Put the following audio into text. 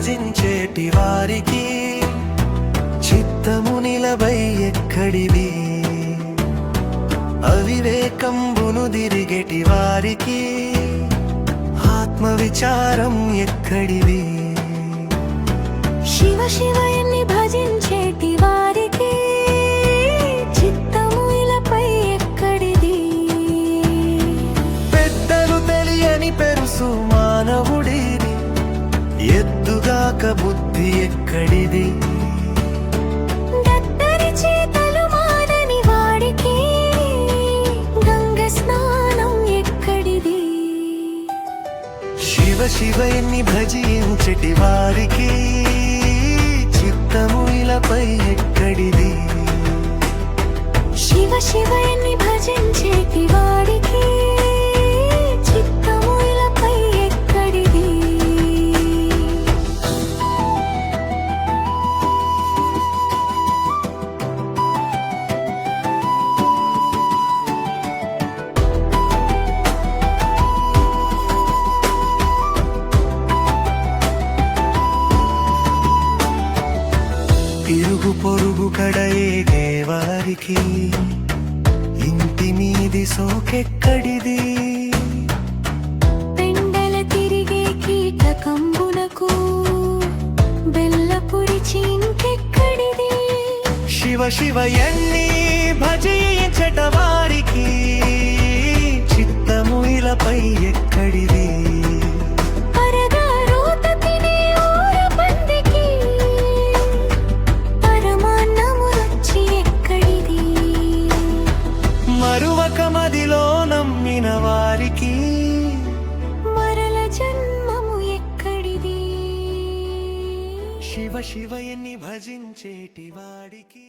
భజించేటి వారికి చిత్తము నిలబై ఎక్కడిది, అవివేకంబును దిరిగెటి వారికి ఆత్మ విచారం ఎక్కడిది. శివ శివ ఎన్ని భజించేటి వారికి చిత్తము ఇలపై ఎక్కడిది. పెద్దలు తెలియని పెరుసు మానవుడిది, ఎద్దుగాక బుద్ధి ఎక్కడిది. దద్దరి చేతలు మానని వాడికి గంగ స్నానం ఎక్కడిది. శివ శివ ఎన్ని భజించెటి వారికి చిత్తము ఇలపై ఎక్కడిది. శివ శివ ఎన్ని భజించేటి వాడికి చిత్తము ఇలపై ఎక్కడిది. ఇరుగు పొరుగు కడయేగే వారికి ఇంటి మీది సోకెక్కడిది. పెండల తిరిగే కీటకంబునకు బెల్లపురి చింకెక్కడిది. శివ శివ ఎన్ని భజించట వారికి చిత్తము ఇలపై ఎక్కడిది. మరువక మదిలో నమ్మిన వారికి మరల జన్మము ఎక్కడిది. శివ శివ ఎన్ని భజించేటి వాడికి